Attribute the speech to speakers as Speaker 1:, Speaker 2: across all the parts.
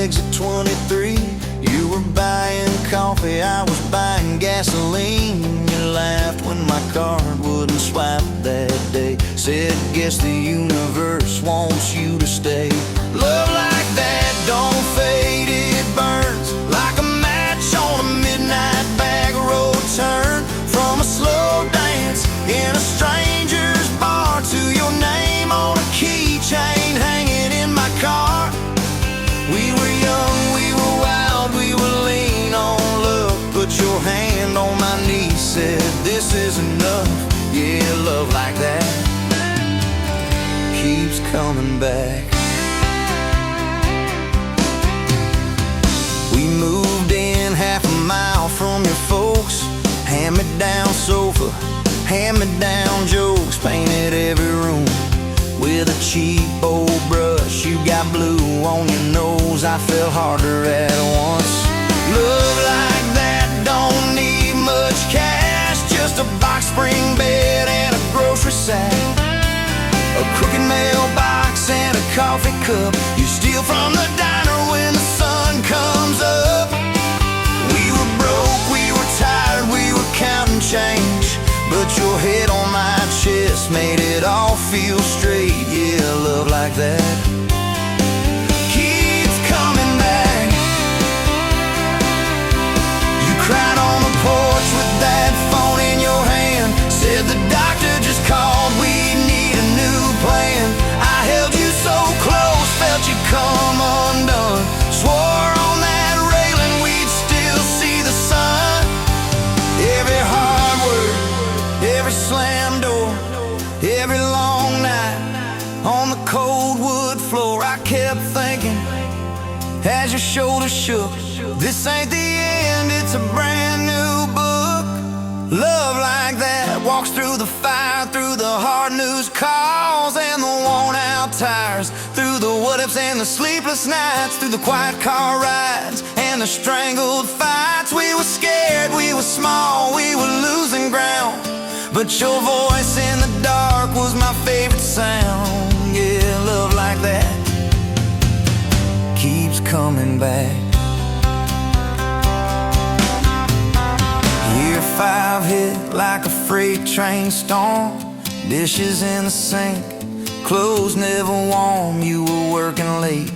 Speaker 1: exit 23. You were buying coffee, I was buying gasoline. You laughed when my card wouldn't swipe that day. Said, guess the universe wants you to stay. Love like that don't fade, it burns like a match on a midnight back road turn. From a slow dance in a stranger's bar to your name on a keychain hanging in my car. We were young, we were wild, we were lean on love. Put your hand on my knee, said this is enough. Yeah, love like that keeps coming back. We moved in half a mile from your folks. Hand-me-down sofa, hand-me-down jokes. Painted every room with a cheap old brush. You got blue on your nose, I fell harder at once. Love like that don't need much cash, just a box spring bed and a grocery sack, a crooked mailbox and a coffee cup. You steal from the diner when the sun comes up. We were broke, we were tired, we were counting change, but your head on my chest made it all feel straight. Yeah, love like that keeps coming back. You cried on the porch with that phone in your hand. Said the doctor just called, we need a new plan. I held you so close, felt you come undone. Swore on that railing we'd still see the sun. Every hard word, every slam door, every long night on the cold wood floor, I kept thinking as your shoulders shook, this ain't the end, it's a brand new book. Love like that walks through the fire, through the hard news calls and the worn out tires, through the what ifs and the sleepless nights, through the quiet car rides and the strangled fights. We were scared, we were small, we were losing ground, but your voice in the dark was my favorite sound. Yeah, love like that keeps coming back. Year 5 hit like a freight train storm. Dishes in the sink, clothes never warm. You were working late,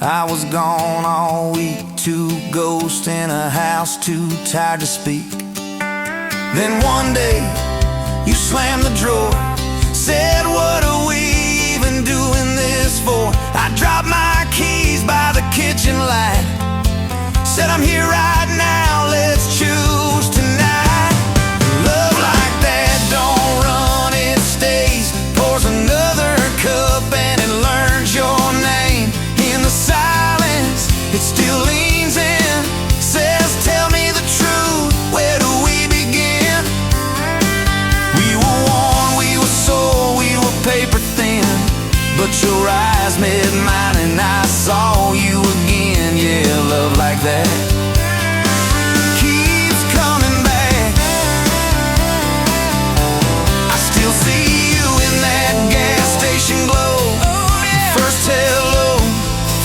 Speaker 1: I was gone all week. 2 ghosts in a house too tired to speak. Then one day you slammed the drawer, said what are we even doing this for? I dropped my keys by the kitchen light, said I'm here right now, let's choose tonight. Love like that don't run, it stays. Pours another cup and it learns your name. In the silence it still leans in, says tell me the truth, where do we begin? We were worn, we were sore, we were paper thin, but your eyes met mine and I saw you again. Yeah, love like that keeps coming back. I still see you in that gas station glow. First hello,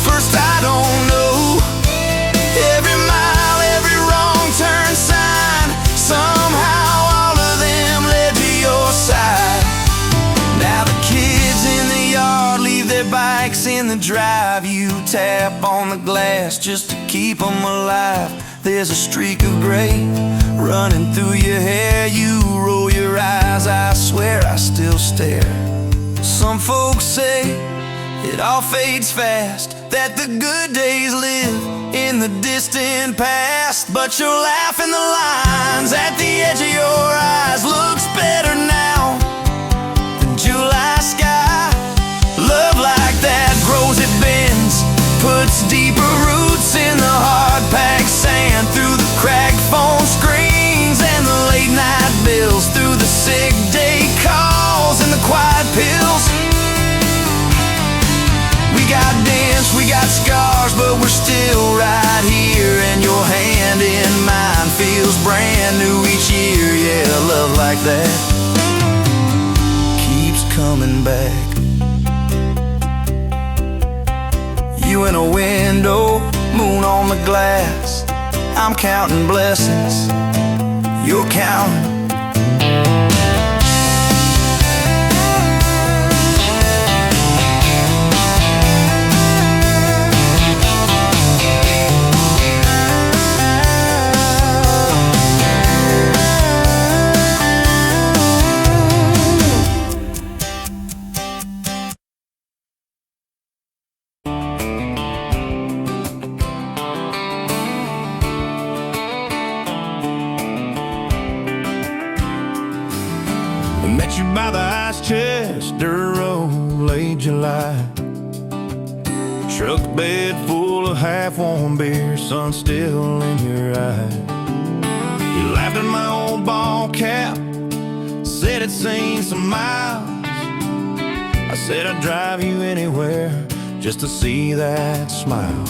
Speaker 1: first I don't know. Every mile, every wrong turn sign, somehow all of them led to your side. Now the kids in the yard leave their bikes in the drive. You tap on the glass just to keep them alive. There's a streak of gray running through your hair. You roll your eyes, I swear I still stare. Some folks say it all fades fast, that the good days live in the distant past, but your laugh in the lines at the edge of your eyes looks better now than July sky. Love like that grows, it bends, puts deeper roots in the hard-packed sand, through the cracked phone screens and the late-night bills, through the sick day calls and the quiet pills. We got dents, we got scars, but we're still right here, and your hand in mine feels brand new each year. Yeah, love like that keeps coming back. You in a window on the glass. I'm counting blessings, you're counting.
Speaker 2: Met you by the ice chest, dirt road, late July. Truck bed full of half-warm beer, sun still in your eye. You laughed at my old ball cap, said it's seen some miles. I said I'd drive you anywhere just to see that smile.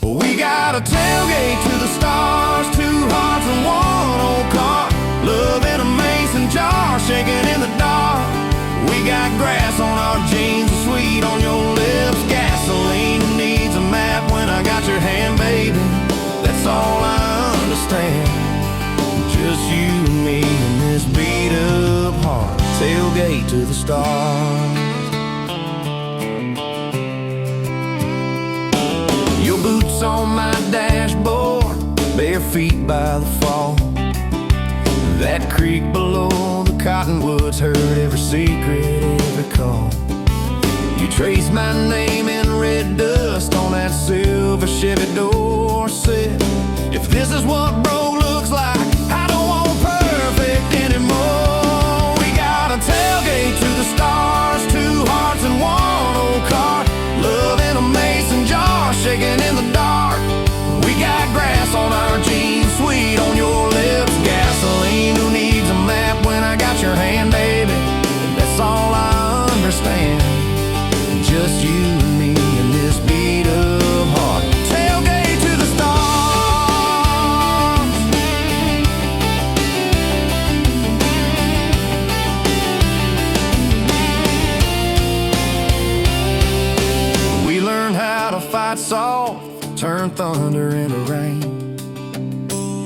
Speaker 2: We got a tailgate to the stars, 2 hearts and 1 old car. Love in a mason jar, shaking in the dark. We got grass on our jeans, sweet on your lips. Gasoline needs a map when I got your hand, baby. That's all I understand. Just you and me and this beat up heart. Tailgate to the stars. Your boots on my dashboard, bare feet by the fall. That creek below the cottonwoods heard every secret, every call. You traced my name in red dust on that silver Chevy Dorset. If this is what broke looks like, I don't want perfect anymore. We got a tailgate to the stars, 2 hearts and 1 old car. Love in a mason jar, shaking in the dark. We got grass on our jeans, sweet on your lips. Gasoline, who needs a map when I got your hand, baby? That's all I understand. Just you and me and this beat up heart. Tailgate to the stars. We learned how to fight soft, turn thunder into rain.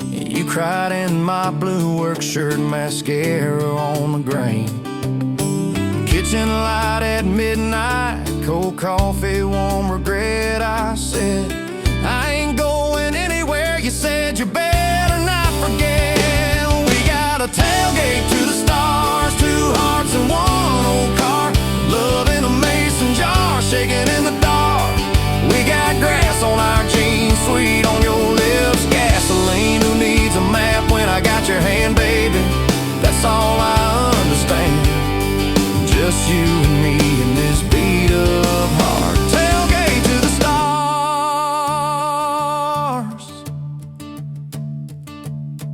Speaker 2: You cried in my blue work shirt, mascara on the grain. Kitchen light at midnight, cold coffee, warm regret. I said, I ain't going anywhere. You said you better not forget. We got a tailgate to the stars, 2 hearts and 1 old car. Love in a mason jar, shaking in the dark. We got grass on our jeans, sweet on your lips. Gasoline, who needs a map when I got your hand, baby? That's all I understand. Just you and me and this beat up heart. Tailgate to the stars.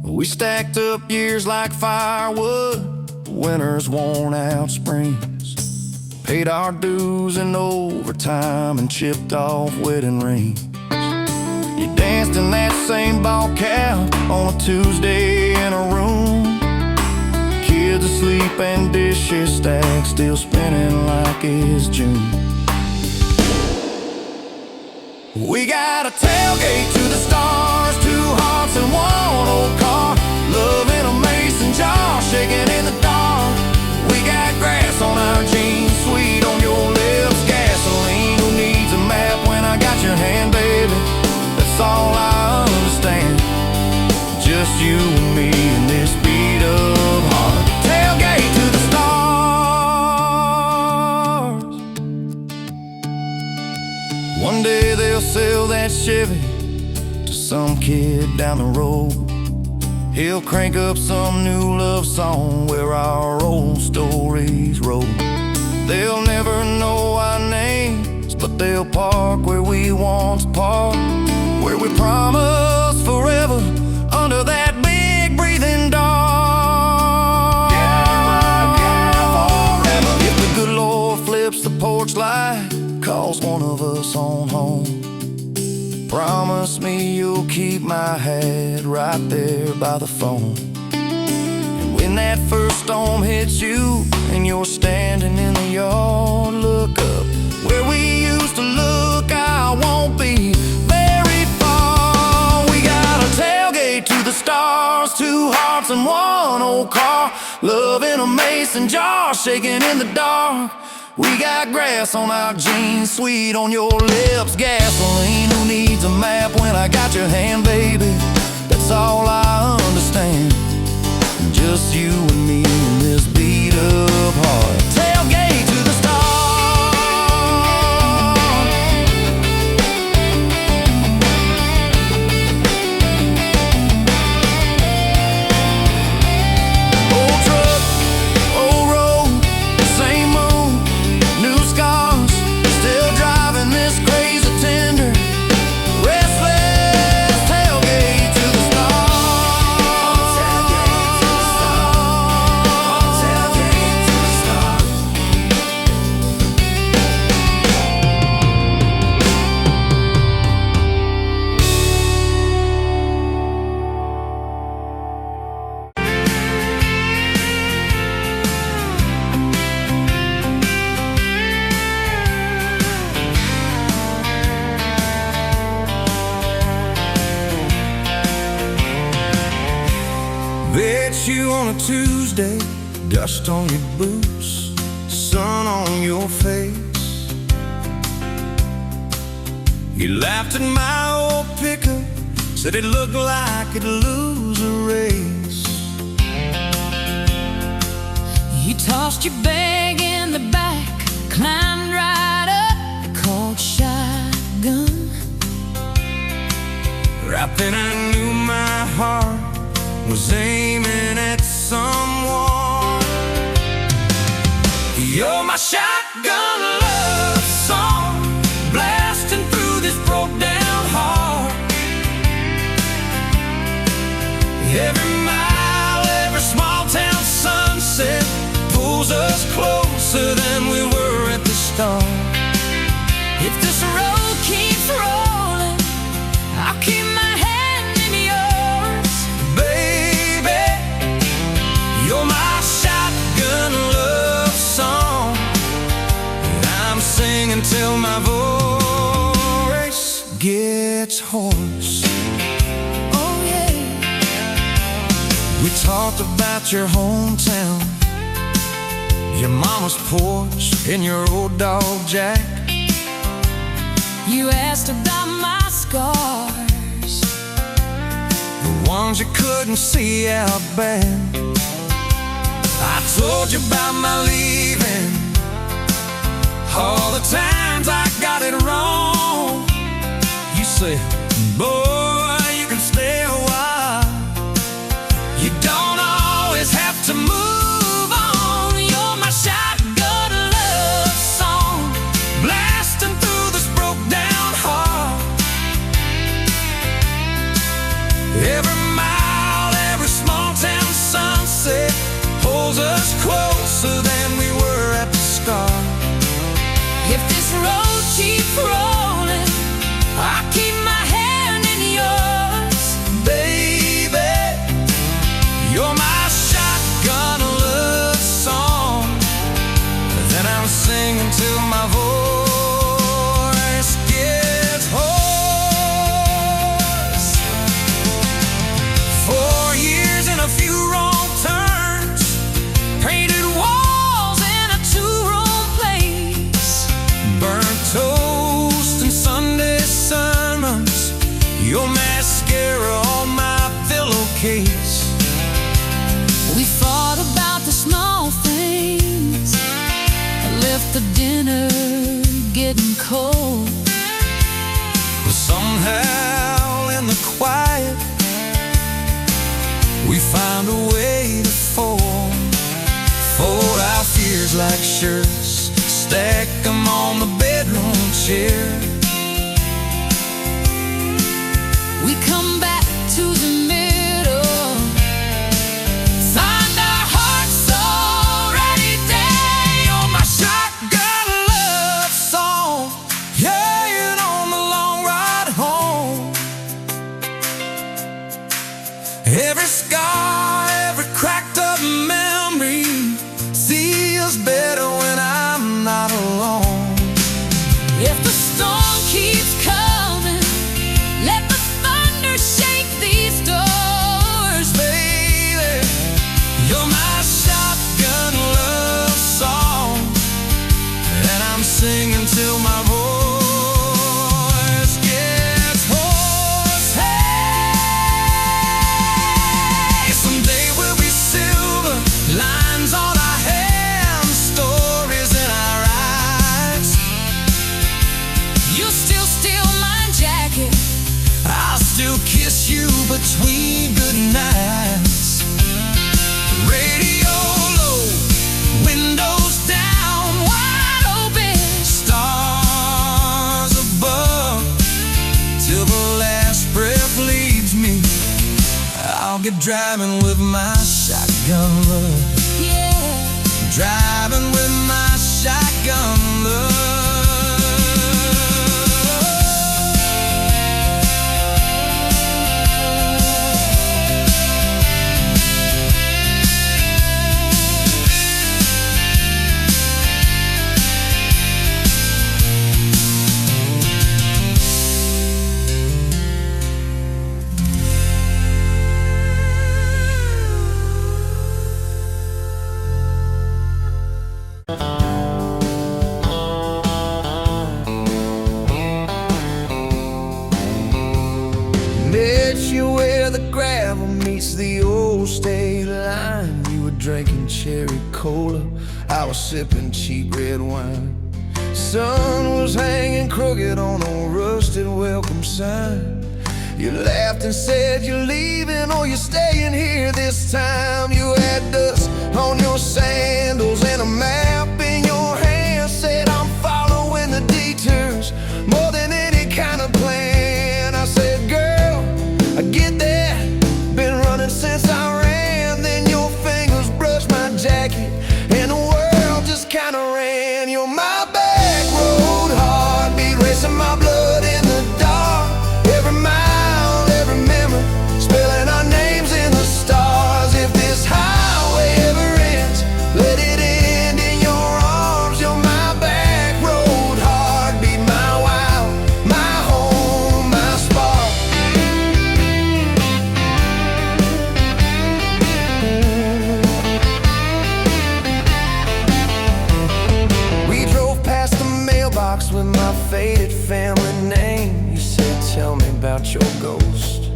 Speaker 2: We stacked up years like firewood, winters worn out springs. Paid our dues in overtime and chipped off wedding rings. You danced in that same ball cap on a Tuesday in a room. Kids asleep and dishes stacked, still spinning like it's June. We got a tailgate to the stars, 2 hearts and 1 old car. Love in a mason jar, shaking in the dark. We got grass on our jeans, sweet on your lips. Gasoline, who needs a map when I got your hand, baby? That's all I understand. Just you and me and this beat up heart. Tailgate to the stars. One day they'll sell that Chevy to some kid down the road. He'll crank up some new love song where our old stories roll. They'll never know our names, but they'll park where we once parked, where we promised forever under that big breathing dog. Yeah, forever. If the good Lord flips the porch light, calls one of us on home, promise me you'll keep my hat right there by the phone. And when that first storm hits you and you're standing in the yard, look up where we used to look. I won't be very far. old car, love in a mason jar, shaking in the dark. We got grass on our jeans, sweet on your lips, gasoline. Who needs a map when I got your hand, baby? That's all I understand. Just you and me in this beat up heart. Tailgate to the stars. Old truck, old road, same moon, new scars. Still driving this crazy tender, restless. Tailgate to the stars. Tailgate to the stars. Bet you on a Tuesday, dust on your boots, sun on your face. You laughed at my old pickup, said it looked like it'd lose a race.
Speaker 3: You tossed your bag in the back, climbed right up, called shotgun.
Speaker 2: Right then I knew my heart was aiming at someone. You're my shotgun love song, blasting through this broke down heart. Every mile, every small town sunset pulls us closer than we were at the start.
Speaker 3: If this road keeps rolling, I'll keep my hand in yours.
Speaker 2: Baby, you're my shotgun love song, and I'm singing till my voice gets hoarse.
Speaker 3: Oh yeah.
Speaker 2: We talked about your hometown, your mama's porch, and your old dog Jack.
Speaker 3: You asked about my scars,
Speaker 2: The ones you couldn't see out back. I told you about my leaving, all the times I got it wrong. You said, boy, you can stay a while. You don't always have to move on. You're my shotgun love song, blasting through this broke down heart. Every mile, every small town sunset pulls us closer than we were at the start.
Speaker 3: if this road keeps rolling, I'll keep my hand in yours.
Speaker 2: Baby, you're my shotgun love song that I'm singing till my voice gets hoarse. 4 years and a few wrong turns, painted walls in a two-room place, burnt toast and Sunday sermons, your mascara on my pillowcase.
Speaker 3: We fought about the small things, I left the dinner getting cold.
Speaker 2: But somehow in the quiet, we found a way to fold our fears like shirts, stack them on the bedroom chair.
Speaker 3: We come back to the middle, find our hearts already dead.
Speaker 2: You're my shotgun love song, yeah, on the long ride home. Every scar, every cracked up memory feels better when I'm not alone.
Speaker 3: If the storm
Speaker 1: still kiss you between good nights. Radio low, windows down, wide open, stars above. Till the last breath leaves me, I'll get driving with my shotgun love. Yeah, driving with my shotgun love. The old state line, you were drinking cherry cola, I was sipping cheap red wine. Sun was hanging crooked on a rusted welcome sign. You laughed and said you're leaving or you're staying here this time. You had dust on your sandals and a map in your hand. Said I'm following the detours more than any kind of plan. I said, girl, I get that, been running since I ran. Then your fingers brushed my jacket and the world just kinda ran. You're my back road heartbeat, racing my blood in the dark. Every mile, every memory, spelling our names in the stars. If this highway ever ends, let it end in your arms. You're my back road heartbeat, my wild, my home, my spark. With my faded family name, you said, tell me about your ghost,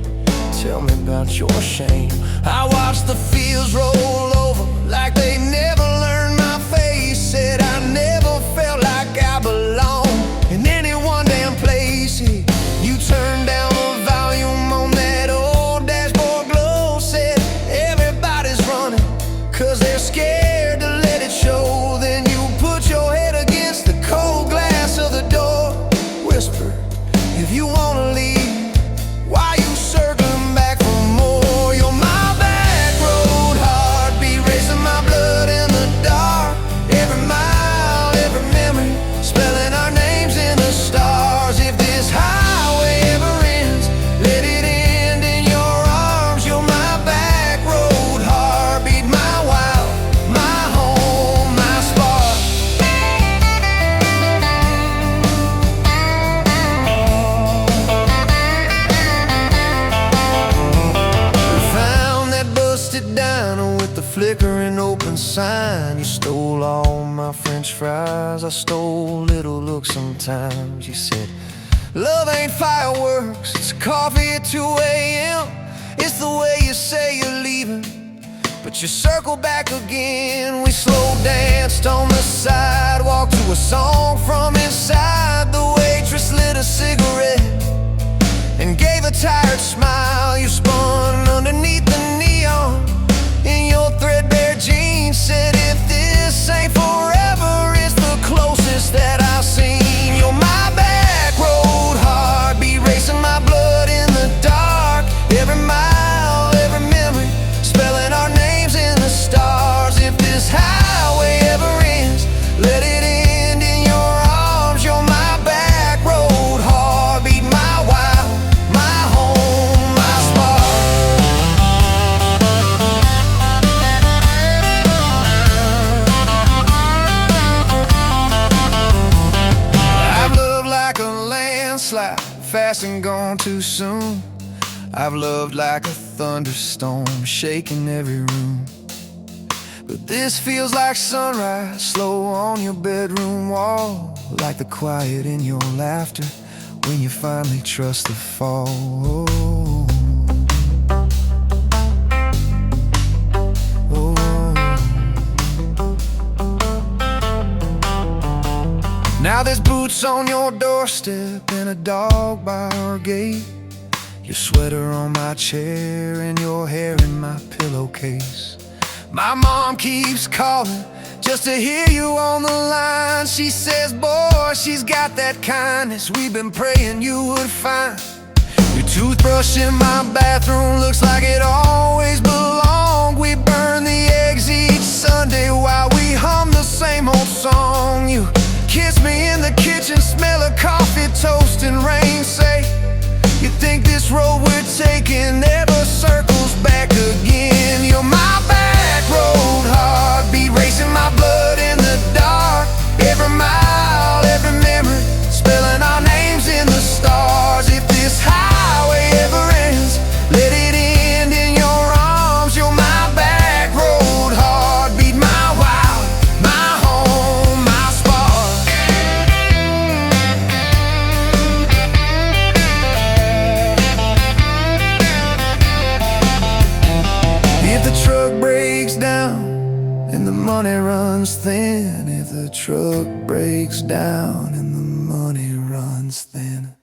Speaker 1: tell me about your shame. I watched the fields roll over like they never learned my face. Said I never felt like I belonged in any one damn place. You turned down the volume on that old dashboard glow. Said everybody's running 'cause they're scared to let it show. Then you put your head against the cold glass of the door, whisper, if you wanna leave, why you circling back for more? You're my back road heartbeat, racing my blood in the dark. Every mile, every memory, spelling our names in the stars. If this highway ever ends, let it end in your arms. You're my back road heartbeat, my wild, my home, my spark. Down with the flickering open sign. You stole all my French fries, I stole little looks sometimes. You said, love ain't fireworks, it's coffee at 2 a.m. It's the way you say you're leaving, but you circle back again. We slow danced on the sidewalk to a song from inside. The waitress lit a cigarette and gave a tired smile. You spun underneath the neon in your threadbare jeans. Said if this ain't forever, it's the closest that I've seen. You're my back road heartbeat, racing my blood in the dark. Every mile, every memory, spelling our names in the stars. If this highway ever ends, let it end in your arms. You're my back road heartbeat, my wild, my home, my spark. Fast and gone too soon. I've loved like a thunderstorm, shaking every room. But this feels like sunrise, slow on your bedroom wall, like the quiet in your laughter when you finally trust the fall. Now there's boots on your doorstep and a dog by our gate.
Speaker 2: your sweater on my chair and your hair in my pillowcase. My mom keeps calling just to hear you on the line. She says, boy, she's got that kindness we've been praying you would find. Your toothbrush in my bathroom looks like it always belonged. We burn the eggs each Sunday while we hum the same old song. You kiss me in the kitchen, smell of coffee, toast and rain. Say, you think this road we're taking never circles back again. You're my back road heartbeat, racing my blood in the dark. Every mile, every memory, spelling our names in the stars. If this highway ever ends, let it end in your arms. You're my back road heartbeat, my wild, my home, my spark. If the truck breaks down and the money runs thin, if the truck breaks down and the money runs thin.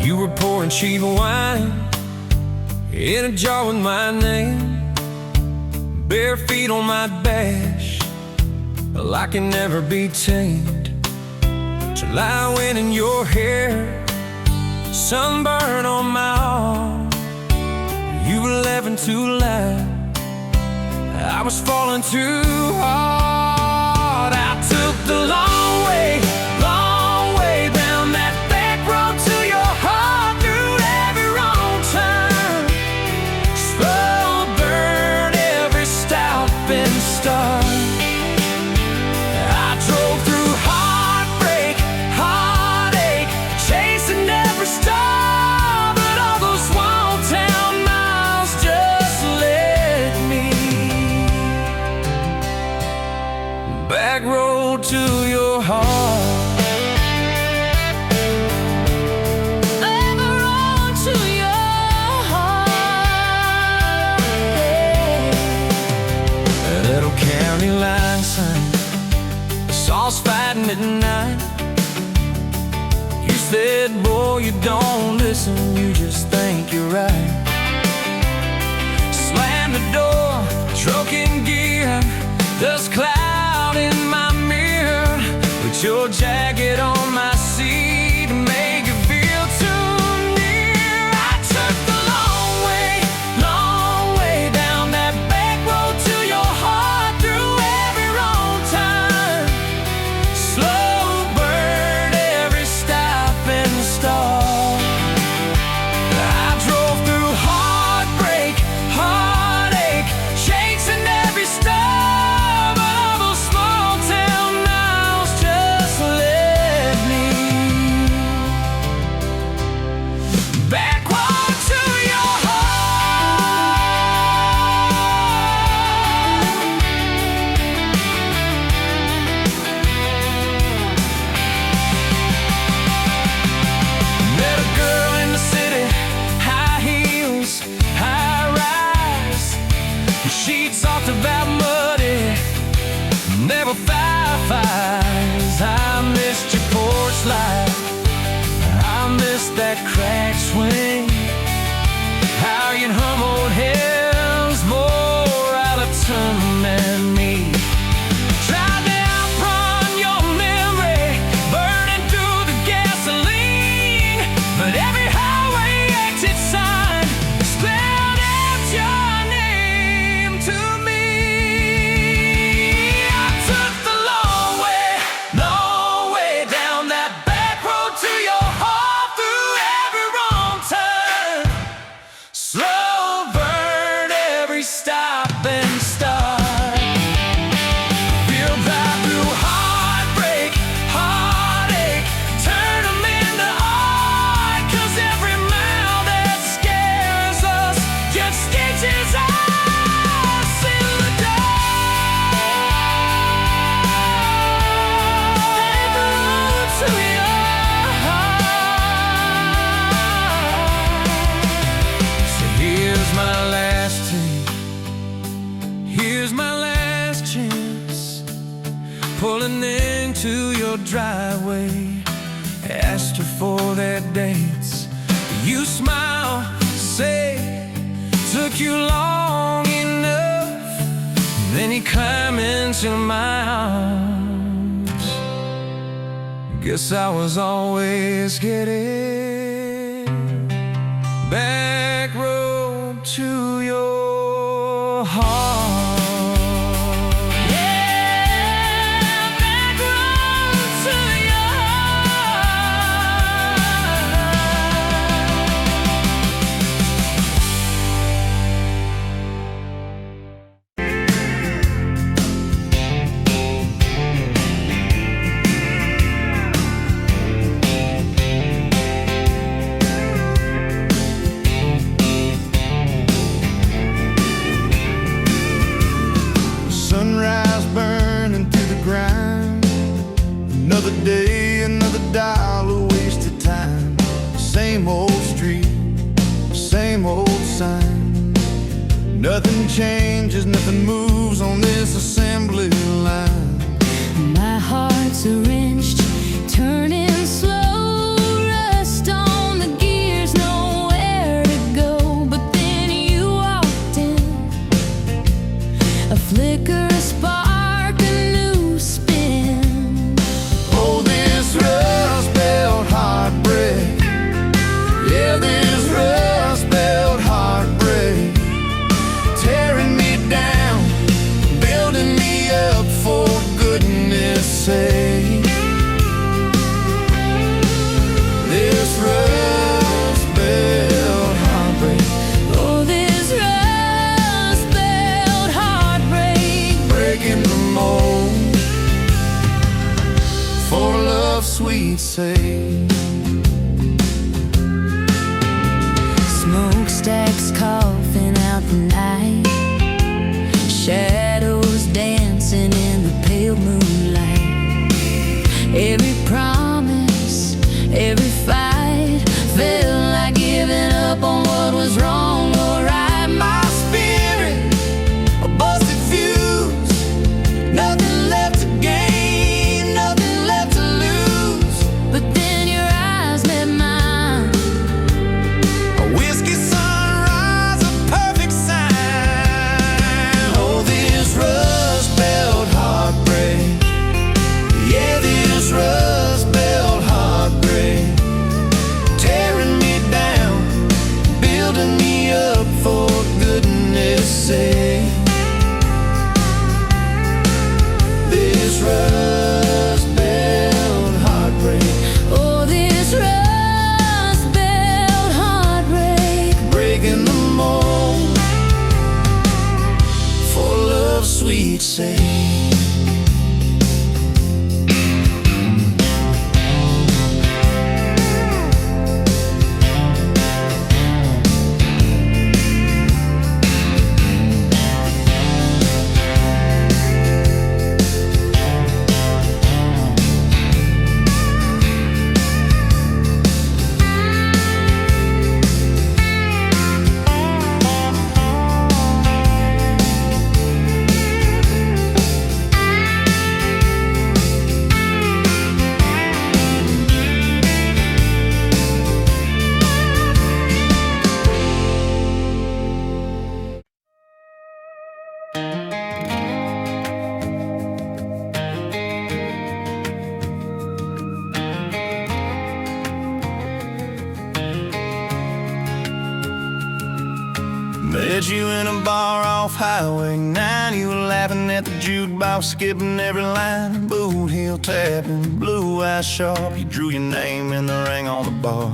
Speaker 4: You were pouring cheap wine in a jar with my name, bare feet on my dash, well, I can never be tamed. July wind in your hair, sunburn on my arm. You were laughing too loud, I was falling too hard. I took the long way down that back road to your heart, through every wrong turn, slow burn every stop and start. I drove through heartbreak, heartache, chasing every star, but all those small town miles just led me back road to your heart. County line sign, saws fighting at night. You said, boy, you don't listen, you just think you're right. Slam the door, truck in gear, dust cloud in my mirror. Put your jacket on my seat and make it feel too near. I took the long way down that back road to your heart. Hayfield driveway. Asked her for that dance. You smile, say, took you long enough. Then you climb into my arms. Guess I was always getting back road to your heart.
Speaker 2: Sunrise burning through the grind. Another day, another dollar wasted time. Same old street, same old sign. Nothing changes, nothing moves on this assembly line.
Speaker 3: My heart's wrenched, turning slow, rust on the gears, nowhere to go. But then you walked in, a flicker, a spark, a new spin.
Speaker 2: Oh, this rust belt heartbreak. Yeah, this rust belt heartbreak. Tearing me down, building me up, for goodness sake. This rust belt heartbreak.
Speaker 3: Oh, this rust belt heartbreak.
Speaker 2: Breaking the mold, for love's sweet sake.
Speaker 3: Smokestacks coughing out the night, shadows dancing in the pale moonlight. Every promise, every fight felt like giving up on what was wrong or right. My spirit, a busted fuse, nothing left to gain, nothing left to lose. But then your eyes met mine.
Speaker 2: A whiskey sunrise, a perfect sign. Oh, this rust belt heartbreak. Yeah, this rust belt heartbreak. Tearing me down, building me up, for goodness sake. This rust belt heartbreak.
Speaker 3: Oh, this rust belt heartbreak.
Speaker 2: Breaking the mold, for love's sweet sake. Met you in a bar off Highway 9. You were laughing at the jukebox, skipping every line. Boot heel tapping, blue eyes sharp. You drew your name in the ring on the bar.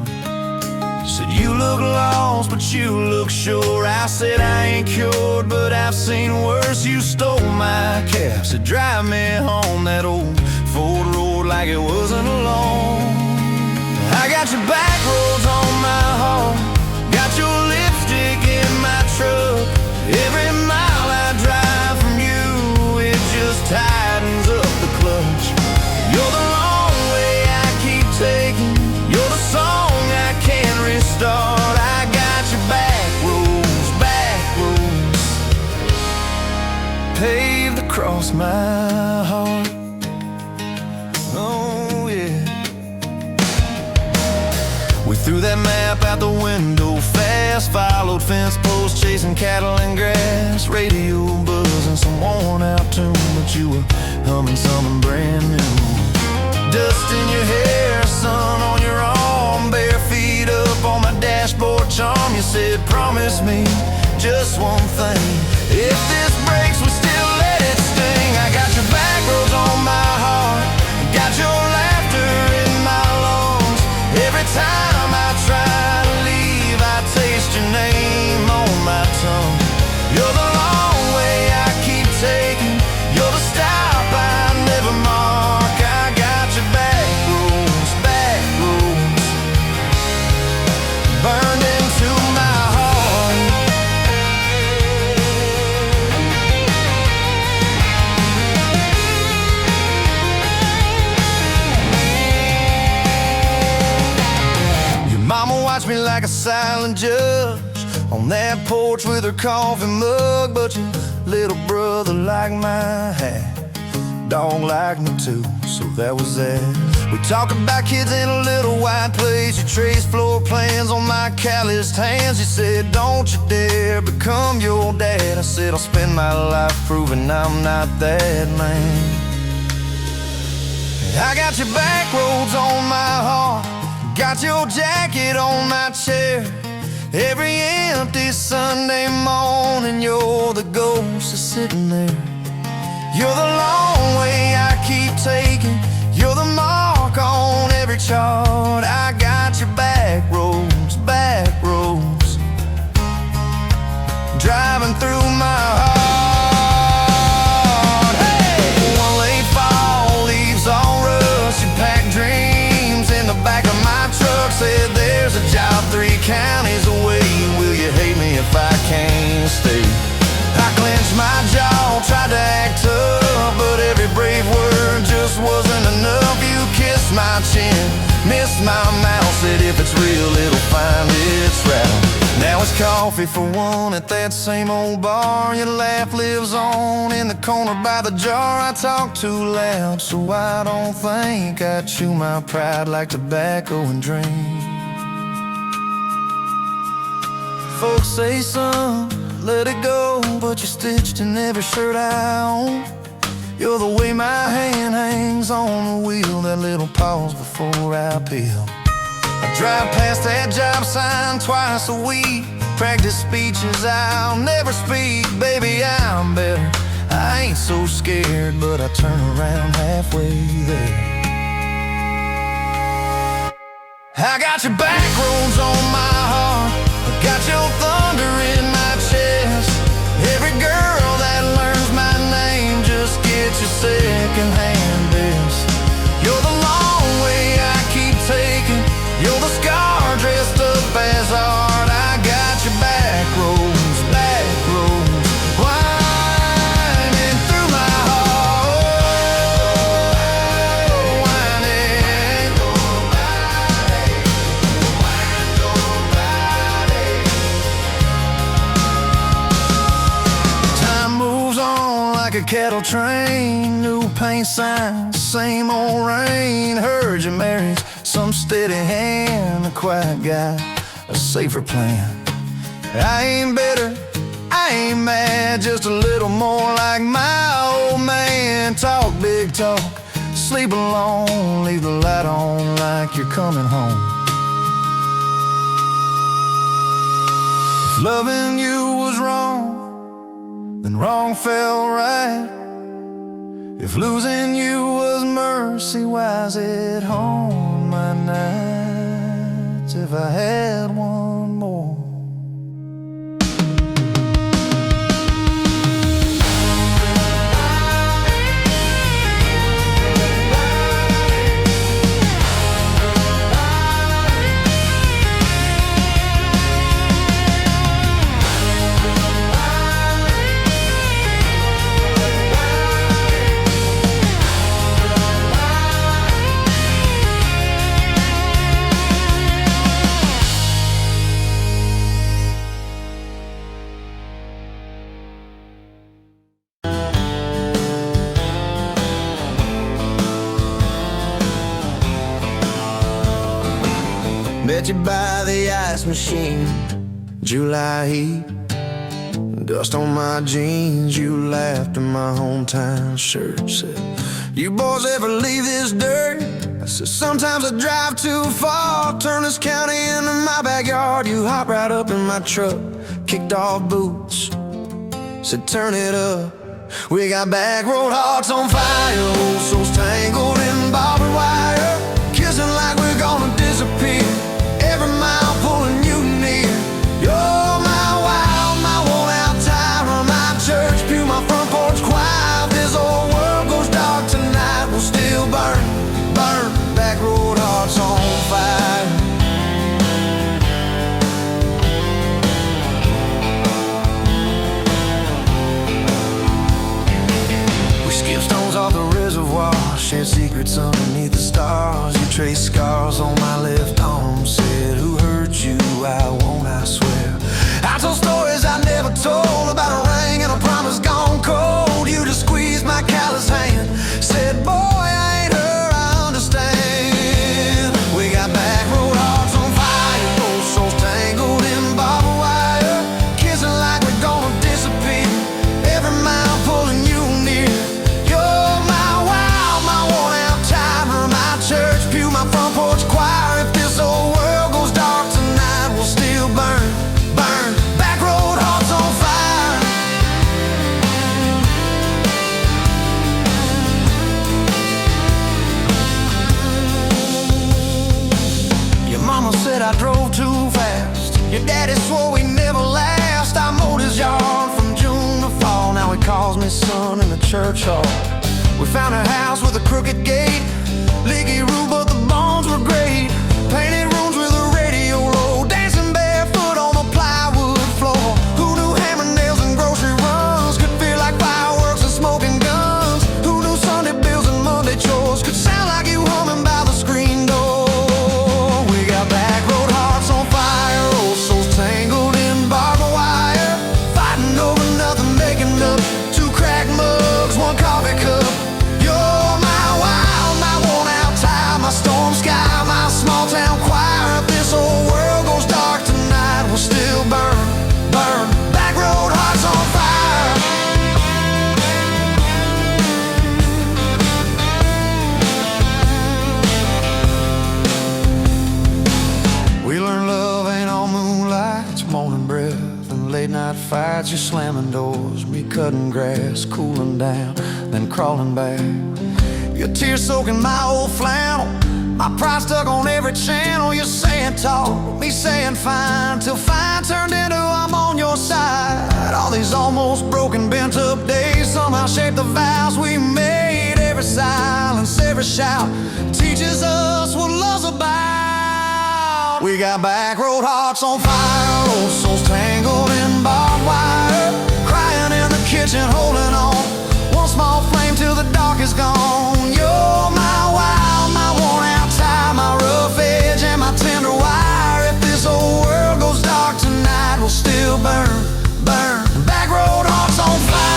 Speaker 2: Said you look lost, but you look sure. I said I ain't cured, but I've seen worse. You stole my cab, said drive me home. That old Ford road like it wasn't alone. I got your back roads on my heart, got your lipstick in my truck. Every mile I drive from you, it just tightens up the clutch. You're the long way I keep taking, you're the song I can't restart. I got your back roads paved across my heart. Oh, Old fence posts chasing cattle and grass, radio buzzing some worn out tune, but you were humming something brand new. Dust in your hair, sun on your arm, bare feet up on my dashboard charm. You said, promise me just one thing, if this breaks, we still let it sting. I got your back roads on my heart, got your laughter in my lungs. Every time I try to leave, I taste your name on my tongue. You're the long way I keep taking, you're the stop I never mark. I got your back roads, burned into my heart. Your mama watched me like a silent judge on that porch with her coffee mug, but your little brother liked my hat, dog liked me too, so that was that. We talk about kids in a little white place. You traced floor plans on my calloused hands. You said, don't you dare become your dad. I said, I'll spend my life proving I'm not that man. I got your back roads on my heart, got your jacket on my chair. Every empty Sunday morning, you're the ghost that's sitting there. You're the long way I keep taking, you're the mark on every chart. I got your back roads, driving through my heart. Hey! One late fall, leaves all rust, you packed dreams in the back of my truck. Said there's a job 3 counties away, will you hate me if I can't stay? I clenched my jaw, tried to act tough, but every brave word just wasn't enough. You kissed my chin, missed my mouth, said if it's real it'll find its route. Now it's coffee for one at that same old bar. Your laugh lives on in the corner by the jar. I talk too loud, so I don't think I chew my pride like tobacco and drink. Folks say, son, let it go, but you're stitched in every shirt I own. You're the way my hand hangs on the wheel, that little pause before I peel. I drive past that job sign twice a week, practice speeches I'll never speak. Baby, I'm better, I ain't so scared, but I turn around halfway there. I got your back roads on my heart, got your thunder in my chest. Every girl that learns my name just gets your second-hand best. You're the long way I keep taking, you're the scar dressed up as art. I got your back roads, winding through my heart, winding. Time moves on like a cattle train, new paint signs, same old rain. Heard you married some steady hand, a quiet guy, a safer plan. I ain't bitter, I ain't mad, just a little more like my old man. Talk big talk, sleep alone, leave the light on like you're coming home. If loving you was wrong, then wrong felt right. If losing you was mercy, why's it haunt my nights? If I had one more. Met you by the ice machine, July heat, dust on my jeans. You laughed in my hometown shirt. Said, you boys ever leave this dirt? I said, sometimes I drive too far. Turn this county into my backyard. You hop right up in my truck, kicked off boots, said turn it up. We got back road hearts on fire, old souls tangled in barbed wire, kissing like we're gonna disappear. Every mile pulling you near. You're my wild, my worn out tyrant, my church pew, my front porch choir. If this old world goes dark tonight, we'll still burn, burn. Back road hearts on fire. Stones off the reservoir, shared secrets underneath the stars. You traced scars on my left arm, said who hurt you, I won't, I swear. I told stories I never told, about a ring and a promise gone cold. You just squeezed my callous hand, said boy I ain't her, I understand. We got back road hearts on fire, both souls tangled in barbed wire, kissing like we're gonna disappear. Every mile pulling you near. Church pew, my front porch choir. If this old world goes dark tonight, we'll still burn, burn. Back road hearts on fire. Your mama said I drove too fast. Your daddy swore we never last. I mowed his yard from June to fall. Now he calls me son in the church hall. We found a house with a crooked gate, leaky roof, but the bones were great. Painted rooms with a radio low, dancing barefoot on the plywood floor. Who knew hammer nails and grocery runs could feel like fireworks and smoking guns? Who knew Sunday bills and Monday chores could sound like you humming by the screen door? We got back road hearts on fire, old souls tangled in barbed wire, fighting over nothing, making up two cracked mugs, one coffee cup. My storm sky, my small town choir. If this old world goes dark tonight, we'll still burn, burn. Back road hearts on fire. We learned love ain't all moonlight, it's morning breath and late night fights. You're slamming doors, me cutting grass, cooling down, then crawling back. Your tears soaking my old flannel, my pride stuck on every channel. You're saying talk, me saying fine, till fine turned into I'm on your side. All these almost broken, bent up days somehow shaped the vows we made. Every silence, every shout teaches us what love's about. We got back road hearts on fire, old souls tangled in barbed wire, crying in the kitchen, holding on. One small flame till the dark is gone. You're my wild, my worn out tie, my rough edge and my tender wire. If this old world goes dark tonight, we'll still burn, burn. Back road hearts on fire.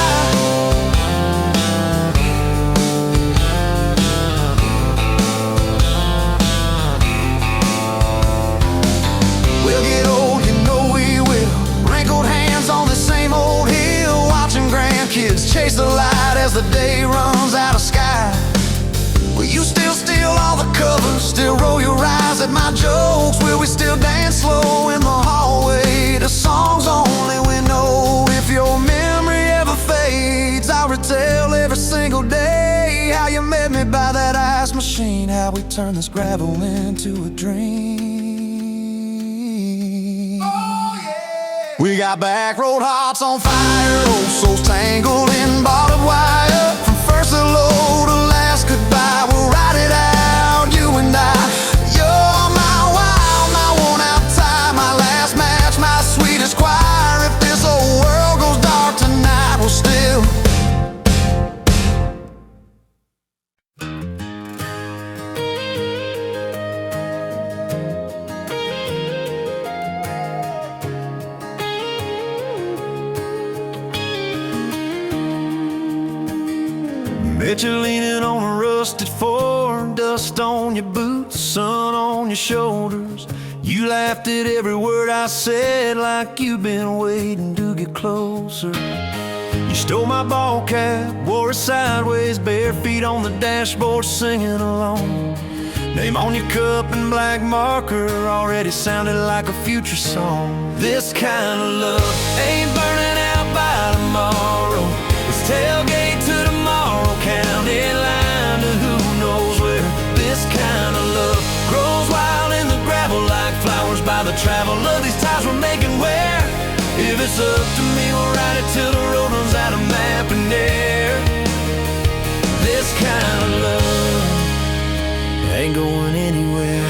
Speaker 2: We'll get old, you know we will. Wrinkled hands on the same old hill, watching grandkids chase the light as the day runs out of sky. Will you still steal all the covers, still roll your eyes at my jokes? Will we still dance slow in the hallway to songs only we know? If your memory ever fades, I'll retell every single day how you met me by that ice machine, how we turned this gravel into a dream. Oh, yeah. We got back road hearts on fire, old souls tangled in barbed wire. From first hello to last goodbye, we'll ride it out, you and I. You're my wild, my worn out tie, my last match, my sweetest choir. If this old world goes dark tonight, we'll still. Bet you're leaning on a rusted Ford, dust on your boots, sun on your shoulders. You You laughed at every word I said, like you've been waiting to get closer. You stole my ball cap, wore it sideways, bare feet on the dashboard, singing along. Name on your cup in black marker already sounded like a future song. This kind of love ain't burning out by tomorrow. It's tailgate to tomorrow, county line to who knows where. This kind of love grows wild in the gravel like flowers by the travel of these ties we're making where. If it's up to me, we'll ride it till the road runs out of map and air. This kind of love ain't going anywhere.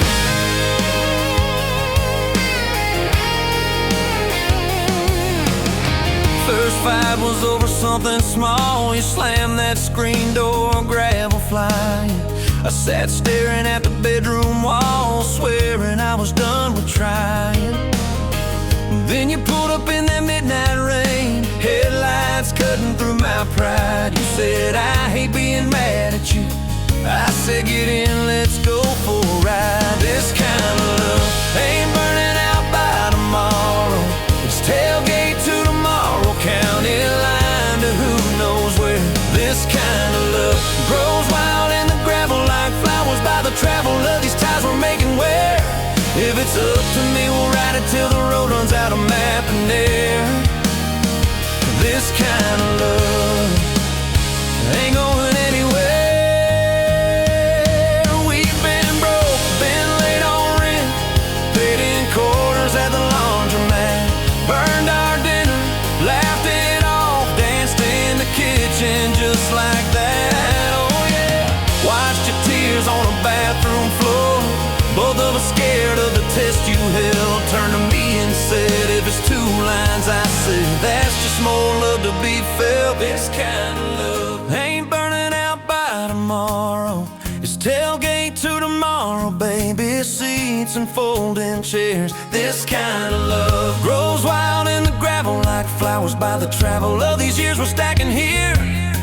Speaker 2: First fight was over something small. You slammed that screen door, gravel flying. I sat staring at the bedroom wall, swearing I was done with trying. Then you pulled up in that midnight rain, headlights cutting through my pride. You said, I hate being mad at you. I said, get in, let's go for a ride. This kind of love ain't burning out by tomorrow. It's tailgate to tomorrow, county line to who knows where. This kind of love grows wild in the gravel like flowers by the travel of these ties we're making where. If it's up to me, we'll ride it till the road runs out of map and air. This kind of love ain't going anywhere. We've been broke, been late on rent, paid in quarters at the laundromat, burned our dinner, laughed it off, danced in the kitchen just like that. Oh yeah, watched your tears on a bathroom floor. Both of us scared of the test you held. Turned to me and said, if it's two lines I said, that's just more love to be felt. This kind of love ain't burning out by tomorrow. It's tailgate to tomorrow, baby seats and folding chairs. This kind of love grows wild in the gravel like flowers by the travel of these years we're stacking here.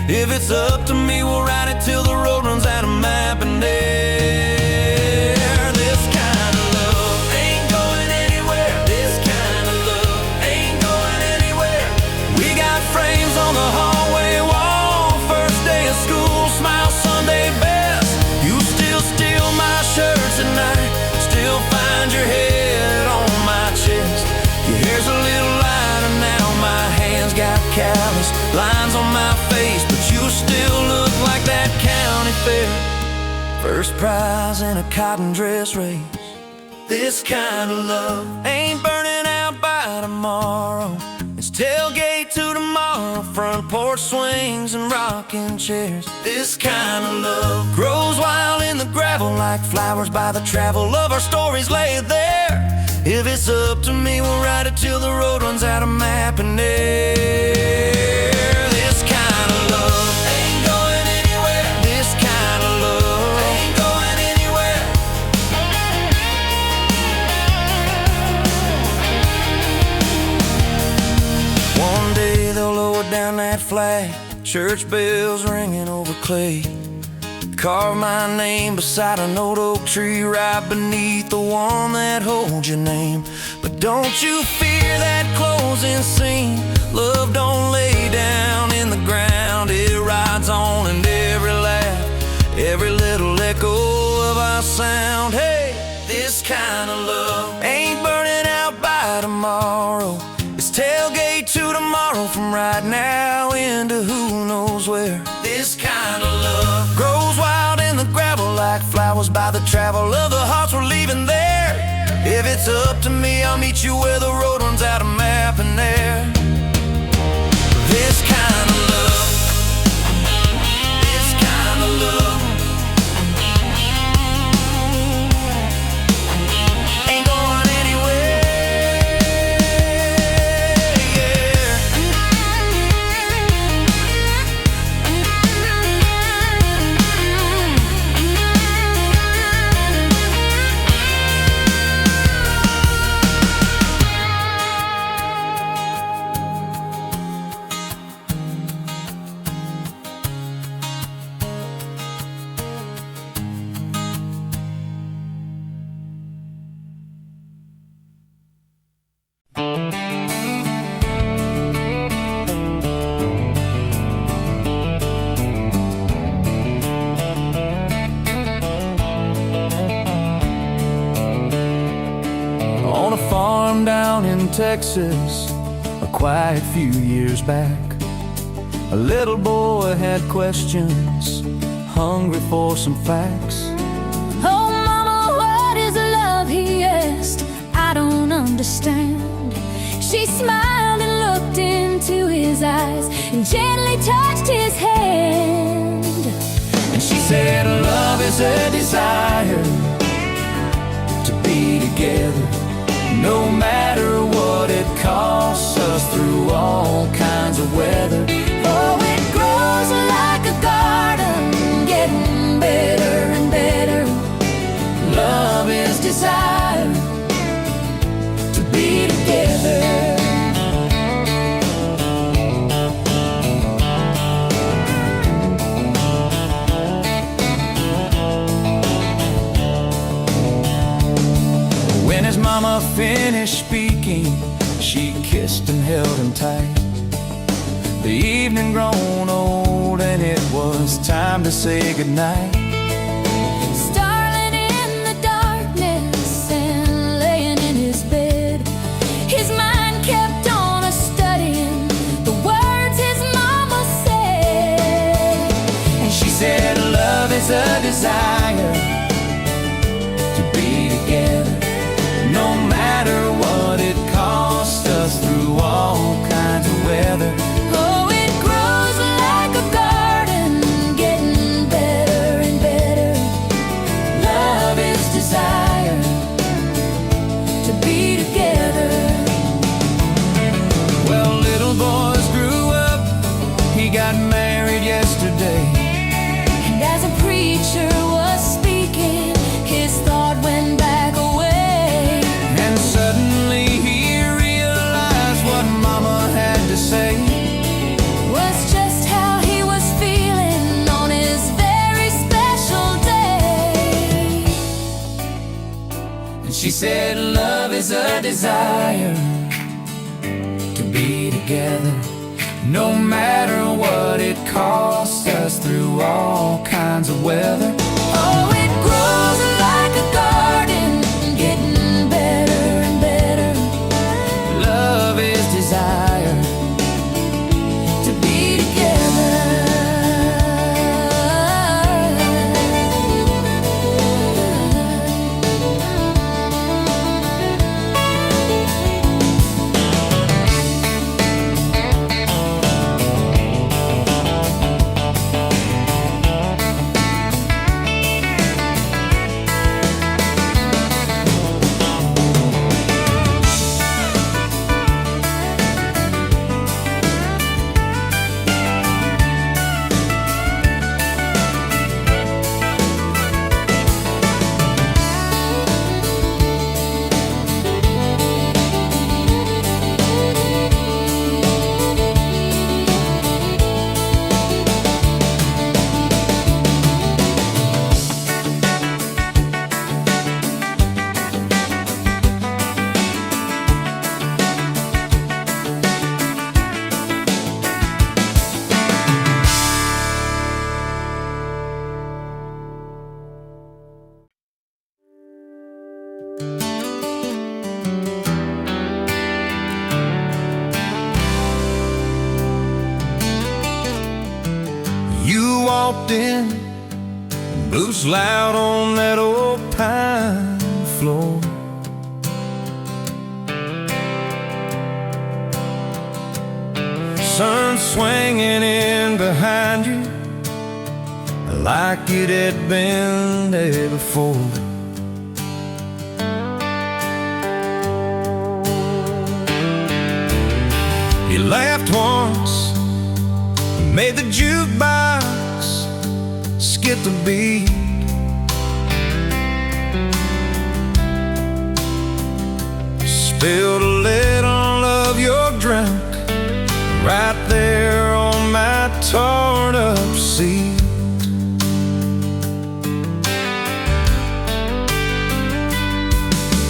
Speaker 2: If it's up to me, we'll ride it till the road runs out of map and air. On the hallway wall, first day of school, smile Sunday best. You still steal my shirts at night, still find your head on my chest. Your hair's a little lighter now, my hands got callous lines on my face, but you still look like that county fair. First prize in a cotton dress race. This kind of love ain't burning out by tomorrow. It's tailgate to tomorrow, front porch swings and rocking chairs. This kind of love grows wild in the gravel like flowers by the travel of our stories laid there. If it's up to me, we'll ride it till the road runs out of map and air. This kind of love ain't going anywhere. This kind of love ain't going anywhere. One day they'll lower down that flag, church bells ringing over clay. Carve my name beside an old oak tree right beneath the one that holds your name. But don't you fear that closing scene. Love don't lay down in the ground. It rides on in every laugh, every little echo of our sound. Hey, this kind of love ain't burning out by tomorrow. It's tailgate to tomorrow, from right now into who knows where. This kind of love grows wild in the gravel like flowers by the travel of the hearts we're leaving there. If it's up to me, I'll meet you where the road runs out of map and air. This kind of love, this kind of love ain't going anywhere, yeah. Texas a quiet few years back. A little boy had questions, hungry for some facts.
Speaker 3: Oh, Mama, what is love? He asked. I don't understand. She smiled and looked into his eyes and gently touched his hand.
Speaker 2: And she said, love is a desire to be together, no matter what it costs us, through all kinds of weather.
Speaker 3: Oh, it grows like a garden, getting better and better.
Speaker 2: Love is desire to be together. When his mama finished speaking, she kissed and held him tight. The evening grown old and it was time to say goodnight.
Speaker 3: Starling in the darkness and laying in his bed, his mind kept on a-studying the words his mama said.
Speaker 2: And she said, love is a desire to be together, no matter what it costs us, through all kinds of weather.
Speaker 3: Oh, it grows like a garden, getting better and better.
Speaker 2: Love is desire
Speaker 3: To be together.
Speaker 2: Well, little boys grew up, he got married yesterday.
Speaker 3: And as a preacher was speaking, his thought went back away.
Speaker 2: And suddenly he realized what Mama had to say.
Speaker 3: Was just how he was feeling on his very special day.
Speaker 2: And she said, love is a desire to be together, no matter what it costs us, through all kinds of weather.
Speaker 3: Oh, it grows like a garden, getting better and better.
Speaker 2: Love is desire
Speaker 3: To be together.
Speaker 2: You walked in, boots loud on that old pine floor. Sun swinging in behind you like it had been there before. He laughed once, made the jukebox skip the beat. Spilled a little of your drink right there on my torn up seat.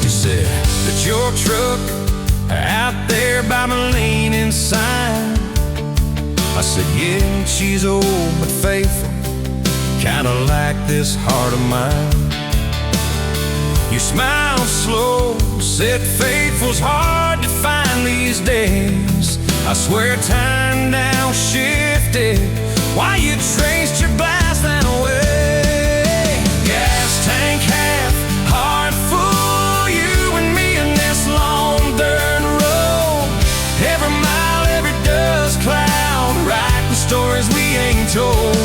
Speaker 2: You said that your truck out there by my leaning sign. I said, yeah, she's old but faithful, kinda like this heart of mine.
Speaker 4: You smiled slow, said faith was hard to find these days. I swear time now shifted while you traced your blast that away. Gas tank half, heart full, you and me in this long dirt road. Every mile, every dust cloud, writing stories we ain't told.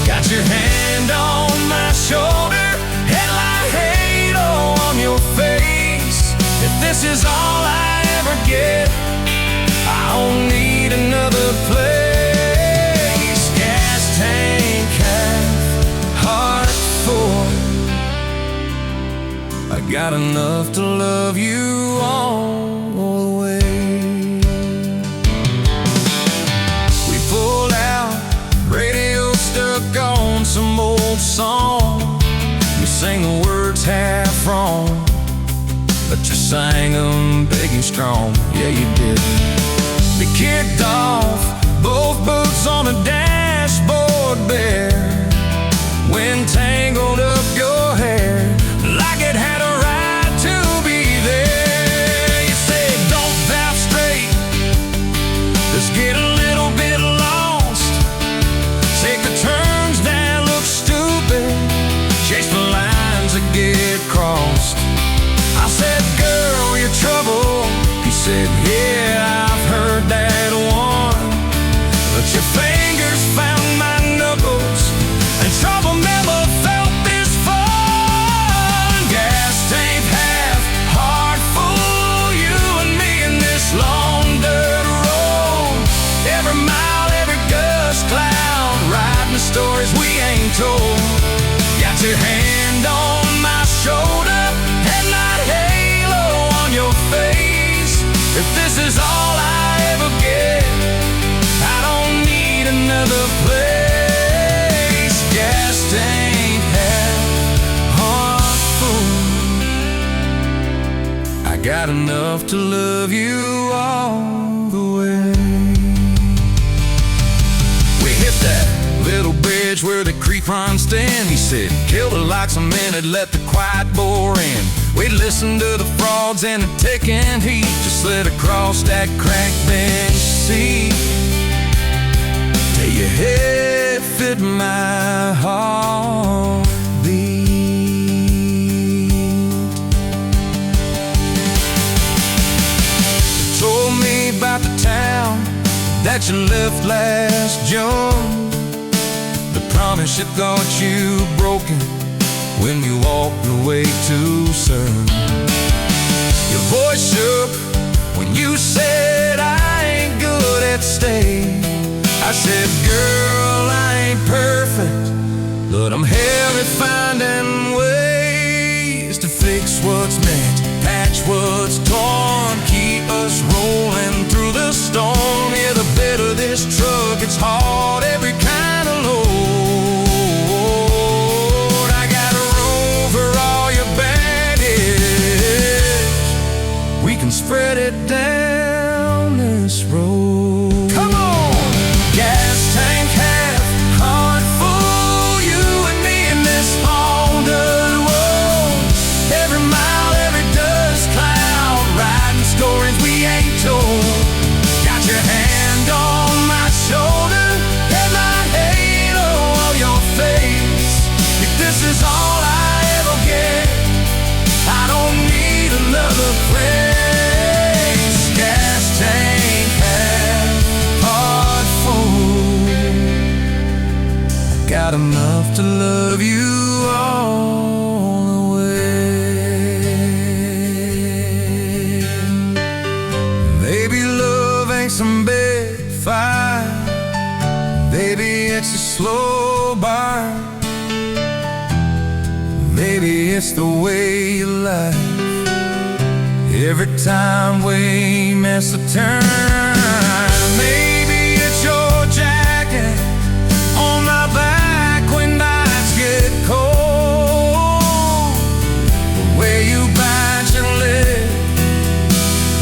Speaker 4: Got your hand on my shoulder, headlight halo on your face. If this is all I ever get, I don't need another place. Gas tank half, heart full. I got enough to love you all the way. We pulled out, radio stuck on some old song. You sang the words half wrong, but you sang them big and strong. Yeah, you did. We kicked off, both boots on the dashboard bare. Wind tangled up your hair like it had a right to be there. You said, don't valve straight, let's get a little bit lost. Take the turns that look stupid, chase the lines that get crossed. I said, girl, you're trouble. He said, yeah, I've heard that one. But your fingers found my knuckles, and trouble never felt this fun. Gas tank half, heart full, you and me in this long dirt road. Every mile, every gust cloud, writing the stories we ain't told. Got your hand on my shoulder, headlight halo on your face. If this is all I ever get, I don't need another place. Gas tank half, heart full. I got enough to love you all the way. We hit that little bridge where the creek runs thin. He said, kill the lights a minute, let the quiet bore in. We'd listen to the frogs and the ticking heat, just slid across that cracked bench seat till your head fit my heartbeat. You told me about the town that you left last June, the promise you thought you broken when you walked away too soon. Your voice shook when you said I ain't good at staying. I said, girl, I ain't perfect, but I'm hell at finding ways to fix what's meant, patch what's torn, keep us rolling through the storm. Yeah, the bed of this truck, it's hard, every kind of load. Spread it down this road. Come on! Gas tank half, heart full, you and me in this long dirt road. Every mile, every dust cloud, writing stories we ain't told. Got your hand on my shoulder, headlight halo on your face. If this is all I ever get, I don't need another friend. Got enough to love you all the way. Maybe love ain't some big fight, maybe it's a slow burn. Maybe it's the way you lie every time we miss a turn. Maybe it's your jacket on my back when nights get cold, where you bite your lip,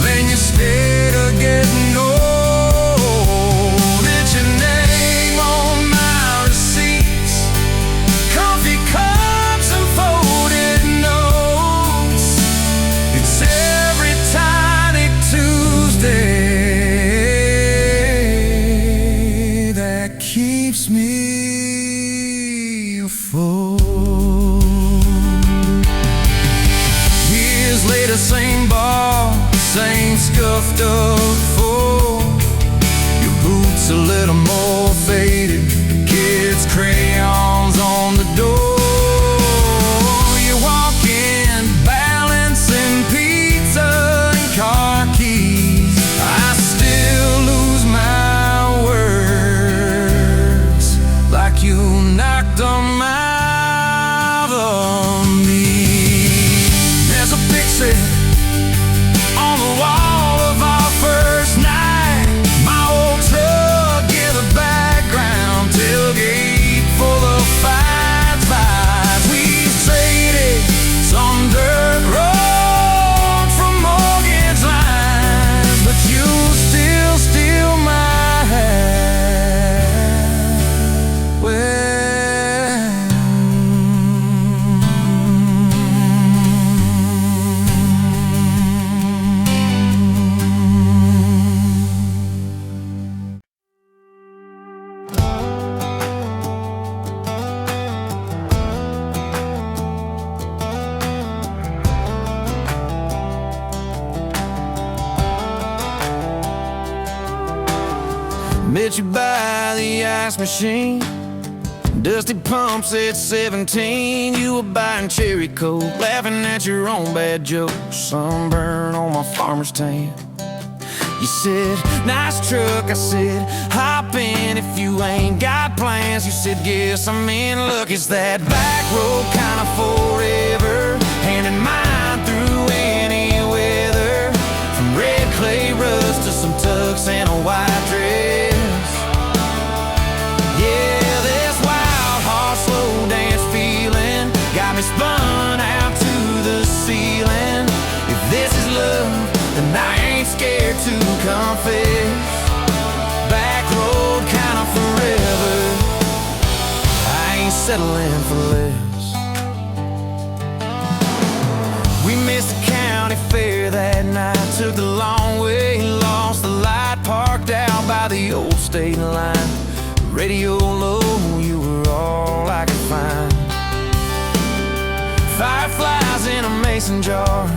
Speaker 4: then you stay to getting old. It's your name on my receipts, coffee cups and folded notes.
Speaker 2: Met you by the ice machine, dusty pumps at 17. You were buying cherry coke, laughing at your own bad jokes. Sunburn on my farmer's tan. You said, nice truck. I said, hop in if you ain't got plans. You said, guess I'm in luck. It's that back road kind of forever, hand in mine through any weather. From red clay ruts to some tucks and a white dress. Yeah, this wild, hard, slow dance feeling got me spun out to the ceiling. If this is love, then I ain't scared to confess. Back road kind of forever, I ain't settling for less. We missed the county fair that night, took the long way, lost the light, parked out by the old state line. Radio low, you were all I could find. Fireflies in a mason jar,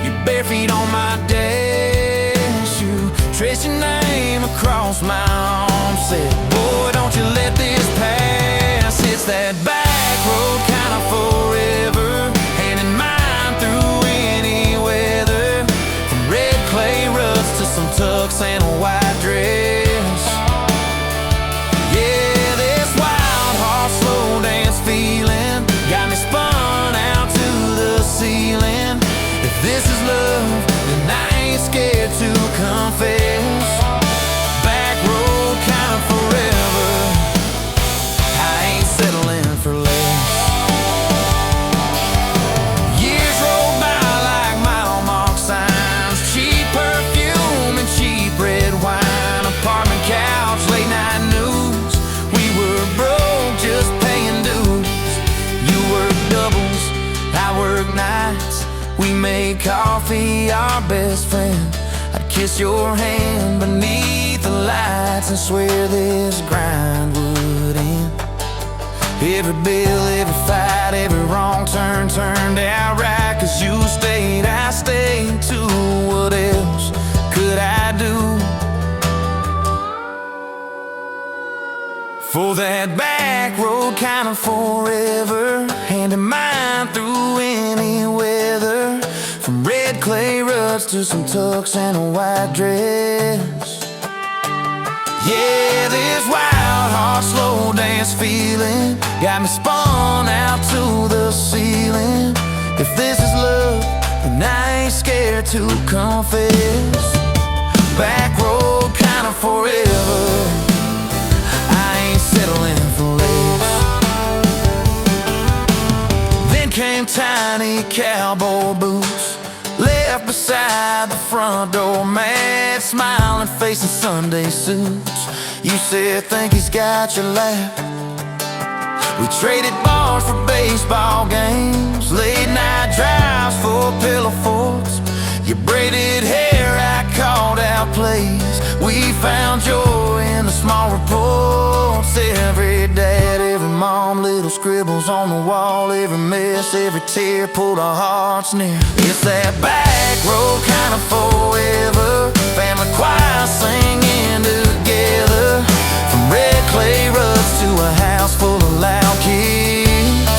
Speaker 2: your bare feet on my dash. You traced your name across my arm, said, boy, don't you let this pass. It's that back road kind of forever, hand in mine through any weather. From red clay ruts to some tucks and a white dress. Yeah, this wild, hard, slow dance feeling got me spun out to the ceiling. If this is love, then I ain't scared to confess. Back road kind of forever, I ain't settling for less. Years roll by like mile mark signs, cheap perfume and cheap red wine, apartment couch, late night news. We were broke, just paying dues. You work doubles, I work nights. We made coffee our best friend. I'd kiss your hand beneath the lights and swear this grind would end. Every bill, every fight, every wrong turn turned out right. 'Cause you stayed, I stayed too. What else could I do? For that back road kind of forever, hand in mine through any weather. From red clay ruts to some tucks and a white dress. Yeah, this wild, hard, slow dance feeling got me spun out to the ceiling. If this is love, then I ain't scared to confess. Back road kind of forever, I ain't settling for less. Then came tiny cowboy boots, left beside the front door, mad, smiling face in Sunday suits. You said, think he's got your laugh. We traded bars for baseball games, late night drives for pillow forts. Your braided hair, I called out plays. We found joy in the small reports. Every dad, every mom, little scribbles on the wall. Every mess, every tear pulled our hearts near. It's that back road kind of forever, family choir singing together. From red clay ruts to a house full of loud kids.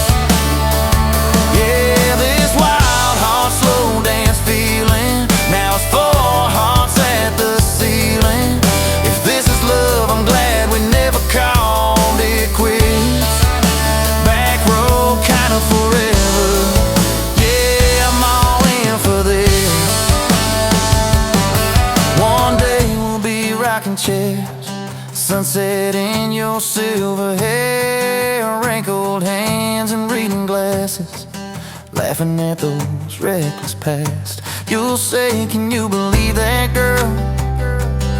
Speaker 2: Yeah, this wild, hard, slow dance feeling now it's 4 hearts at the ceiling. If this is love, I'm glad we never called it quits. Back road kind of forever, yeah, I'm all in for this. One day we'll be rocking chairs, sunset in your silver hair, wrinkled hands and reading glasses, laughing at those reckless past. You'll say, can you believe that girl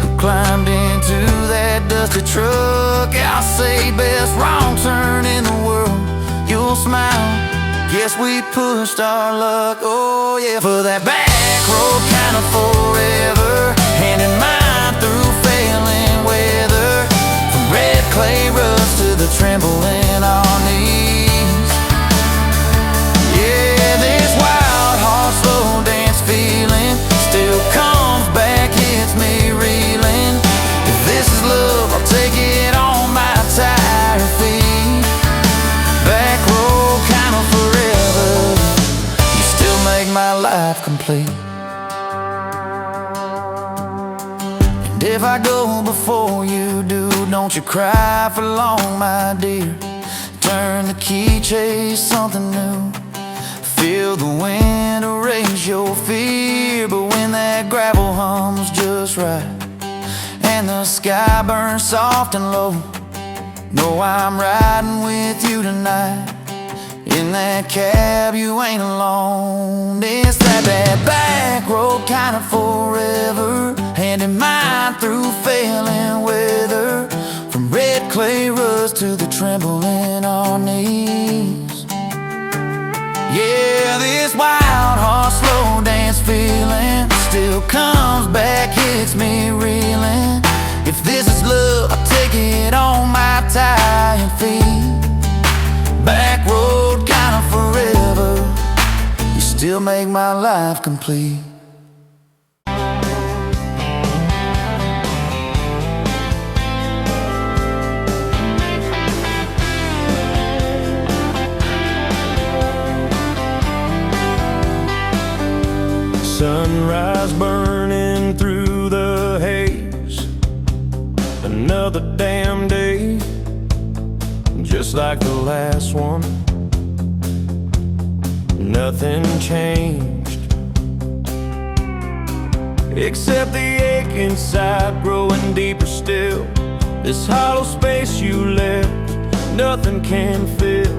Speaker 2: who climbed into that dusty truck? I'll say, best wrong turn in the world. You'll smile, guess we pushed our luck. Oh yeah, for that back road kind of forever, hand in mine through failing weather. From red clay ruts to the tremble in our knees. Yeah, this wild, hard, slow dance feeling still comes back, hits me reeling. If this is
Speaker 1: if I go before you do, don't you cry for long, my dear. Turn the key, chase something new. Feel the wind erase your fear. But when that gravel hums just right and the sky burns soft and low, know I'm riding with you tonight. In that cab you ain't alone. It's that back road kind of forever, hand in mine through failing weather. From red clay rust to the tremble in our knees. Yeah, this wild heart slow dance feeling still comes back, hits me reeling. If this is love, I'll take it on my tired feet. Back road kind of forever, you still make my life complete.
Speaker 4: Sunrise burning through the haze. Another damn day, just like the last one. Nothing changed, except the ache inside growing deeper still. This hollow space you left, nothing can fill.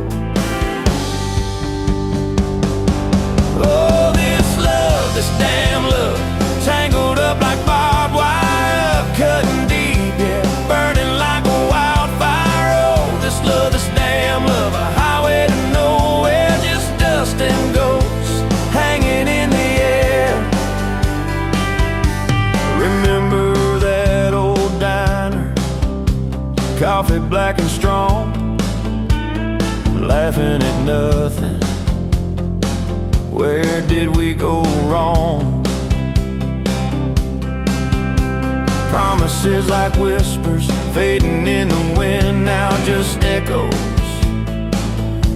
Speaker 4: Oh, this love, this damn love, tangled up like barbed wire, cutting deep, yeah, burning like a wildfire. Oh, this love, this damn love, a highway to nowhere, just dust and ghosts hanging in the air. Remember that old diner, coffee black and strong, laughing at nothing. Where did we go wrong? Promises like whispers fading in the wind, now just echoes.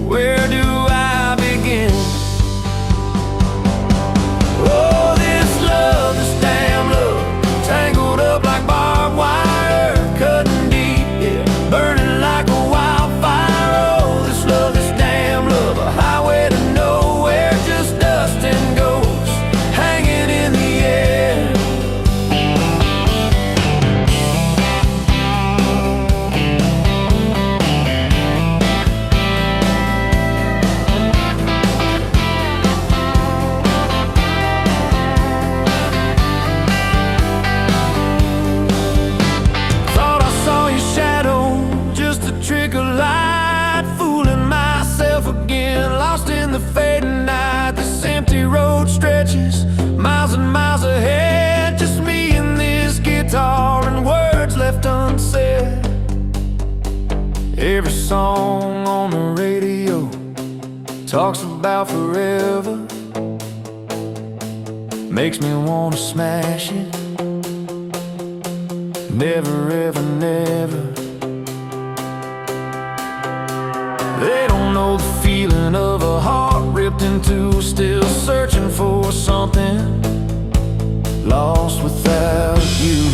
Speaker 4: Where do I begin? Oh, this love, this damn love, tangled up like barbed wire, cutting deep, yeah, burning like a wildfire. Oh, this love, this damn love, a highway to nowhere, just dust and ghosts hanging in the air. Thought I saw your shadow, just a trick of light, fooling myself again, lost in the fading night. This empty road stretches miles and miles ahead, just me and this guitar and words left unsaid. Every song on the radio talks about forever, makes me wanna smash it. Never ever never. They don't know the feeling of a heart ripped in two, still searching for something, lost without you.